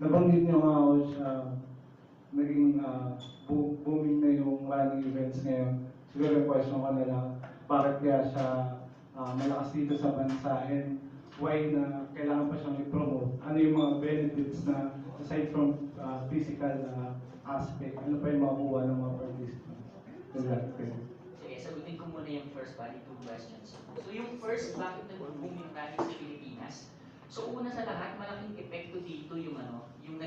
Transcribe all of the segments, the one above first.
nabanggit niyo nga coach, naging booming na yung running events ngayon. Siguro yung question ko na lang, bakit kaya siya malakas dito sa bansa and why na kailangan pa siyang i-promote? Ano yung mga benefits na aside from physical aspect, ano pa yung makuha ng mga participants? Sige, sagutin ko muna yung first bali, two questions. So yung first, bakit nag-boom yung running sa Pilipinas? So una sa lahat, malaking epekto dito yung yung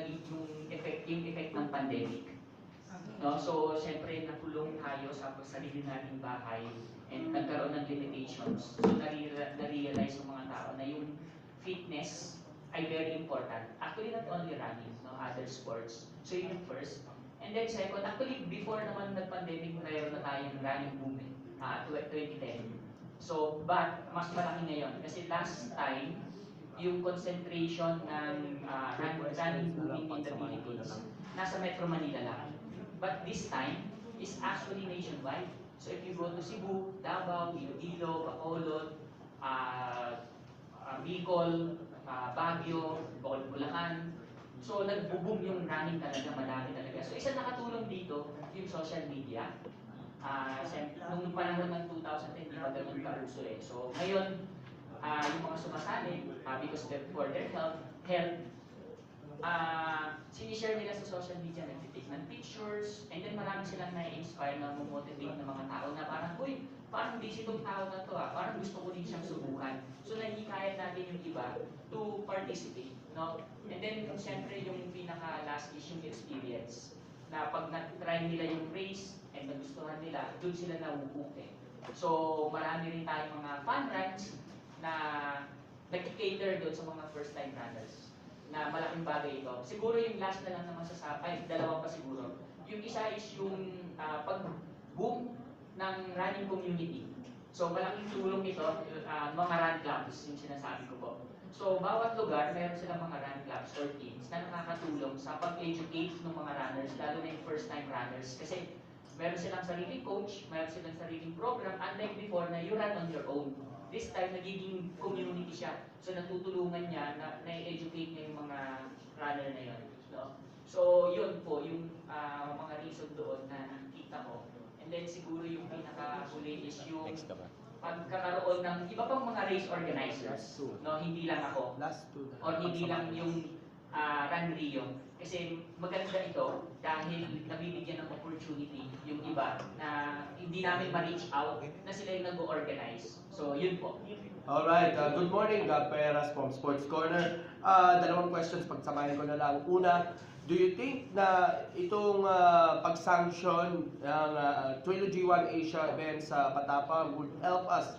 effect ng pandemic. No? So syempre nakulong tayo sa sarili nating bahay and nagkaroon ng limitations. So na-realize ng mga tao na yung fitness ay very important. Actually not only running, no, other sports. So yun yung first. And then second, actually before naman nag-pandemic, mayroon na tayong running boom 2010. So, but mas malaki ngayon kasi last time, yung concentration ng running boom in the Philippines, nasa Metro Manila lang. But this time, is actually nationwide. So if you go to Cebu, Davao, Iloilo, Bacolod, Bicol, Baguio, Bulacan, so nagbo-boom yung running talaga, madami talaga. So isa nakatulong dito, yung social media. Nung panahon ng 2010, hindi pa ganun kauso eh. So ngayon, yung mga sumasali, because for their health, sinishare nila sa social media, nag-take ng pictures, and then marami silang na-inspire na motivate ng mga tao na parang, uy, parang busy itong tao na to parang gusto ko din siyang subukan. So nahihikayat natin yung iba to participate, no? And then, siyempre, yung pinaka-last is yung experience. Na pag na-try nila yung race and nagustuhan nila, doon sila nauupo eh. So marami rin tayong mga fun runs na nag-cater doon sa mga first-time runners na malaking bagay ito. Siguro yung last na lang naman dalawa pa siguro. Yung isa is yung pag-boom ng running community. So malaking tulong ito, mga run clubs, yung sinasabi ko po. So bawat lugar, meron silang mga run clubs or teams na nakakatulong sa pag-educate ng mga runners, lalo na yung first-time runners. Kasi meron silang sariling coach, meron silang sariling program, unlike before na you run on your own. This time, nagiging community siya. So, natutulungan niya na i-educate niya yung mga runner na yun. No? So, yun po, yung mga reason doon na nakita ko. And then, siguro yung pinaka-huli is yung pagkakaroon ng iba pang mga race organizers. No? Hindi lang ako. Or hindi lang yung Run Rio. Kasi maganda ito dahil nabibigyan ng opportunity yung iba na hindi namin ma-reach out na sila yung nag-organize. So, yun po. Alright, good morning, Gab Peras from Sports Corner. Dalawang questions, pagsamahin ko na lang. Una, do you think na itong pag-sanction ng Trilogy 1 Asia event sa Patapa would help us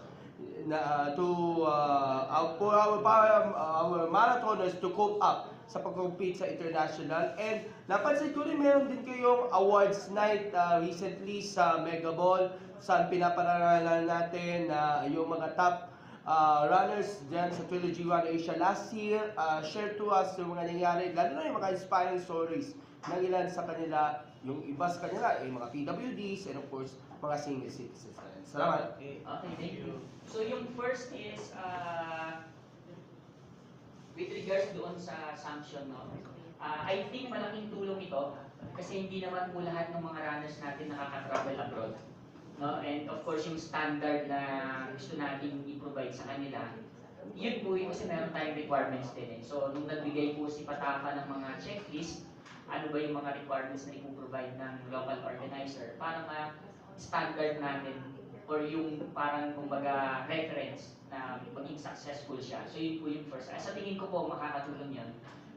for our marathoners to cope up sa pag-compete sa international? And napansin ko rin meron din kayong awards night recently sa Mega Ball, saan pinaparangalan natin yung mga top runners dyan sa Trilogy 1 Asia last year. Share to us yung mga nangyari, lalo na yung mga inspiring stories ng ilan sa kanila, yung iba sa kanila, yung mga PWDs, and of course, mga senior citizens. Salamat. Okay, thank you. So yung first is, with regards doon sa sanction, no? I think malaking tulong ito kasi hindi naman po lahat ng mga runners natin nakaka-travel abroad. No? And of course, yung standard na gusto natin i-provide sa kanila, yun po kasi meron tayong requirements din eh. So, nung nagbigay po si Patapa ng mga checklist, ano ba yung mga requirements na i-provide ng local organizer para ma-standard natin or yung parang kumbaga reference na maging successful siya. So yun po yung first. Sa tingin ko po makakatulong yan.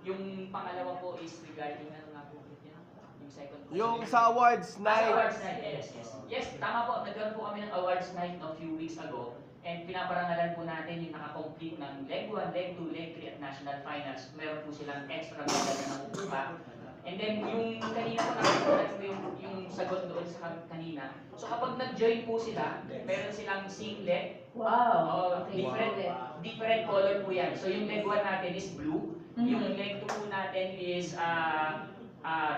Yung pangalawa po is regarding ano nga po yun? Yung second po. Yung sa awards night. Awards night, yes. Yes, tama po. Nagkaroon po kami ng awards night a few weeks ago. And pinaparangalan po natin yung nakakomplete ng Leg 1, Leg 2, Leg 3 at National Finals. Meron po silang extra medal na nakukuha. And then yung kanina po nakita yung sagot doon sa kanina. So kapag nag-join po sila, meron silang singlet. Wow! Different color po yan. So yung leg 1 natin is blue. Yung leg 2 po natin is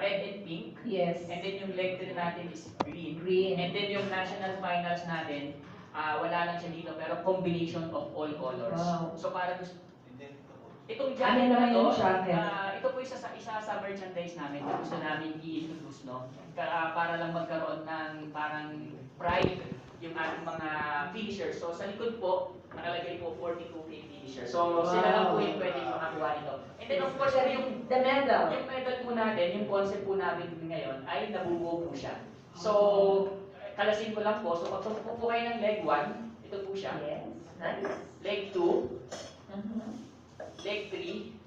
red and pink. Yes. And then yung leg 3 natin is green. Green. And then yung national finals natin, wala lang siya dito, pero combination of all colors. Wow. So para itong Ano jacket naman na yung to, jacket? ito po isa sa merchandise namin na gusto namin i-introduce, no? Para lang magkaroon ng parang pride yung ating mga finishers. So sa likod po, nakalagay po 42K finishers. So sila lang po yung pwede makakuha nito. And then of course, yung medal. medal po natin, yung concept po namin ngayon ay nabubuo po siya. So, kalasin ko lang po. So, pag po kayo ng leg 1, ito po siya. Yes, nice. Leg 2, Mhm. leg 3,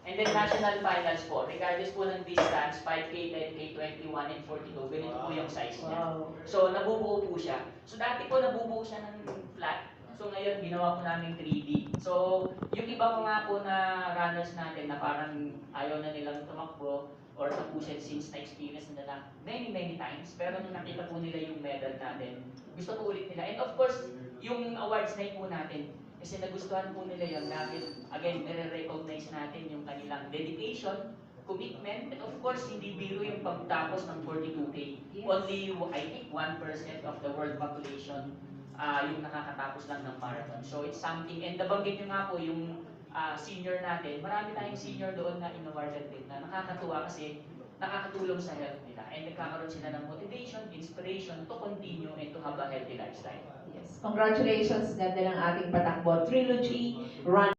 and then national finals po. Regardless po ng distance, 5K, 10K, 21, and 42. Ganito po yung size niya. Wow. So, nabubuo po siya. So, dati po nabubuo siya ng flat. So, ngayon, ginawa po namin 3D. So, yung iba po nga po na runners natin na parang ayaw na nilang tumakbo or tapusin since na-experience nila many times. Pero nung nakita po nila yung medal natin, gusto po ulit nila. And of course, yung awards night po natin, kasi nagustuhan po nila yun dahil, again, nire-recognize natin yung kanilang dedication, commitment, and of course, hindi biro yung pagtapos ng 42K. Yes. Only, I think, 1% of the world population yung nakakatapos lang ng marathon. So it's something, and nabanggit nyo nga po yung senior natin, marami tayong senior doon na in-awarded din na nakakatuwa kasi nakakatulong sa health nila and nagkakaroon sila ng motivation, inspiration to continue and to have a healthy lifestyle. Yes. Congratulations, ganda ng ating patakbo. Trilogy Run.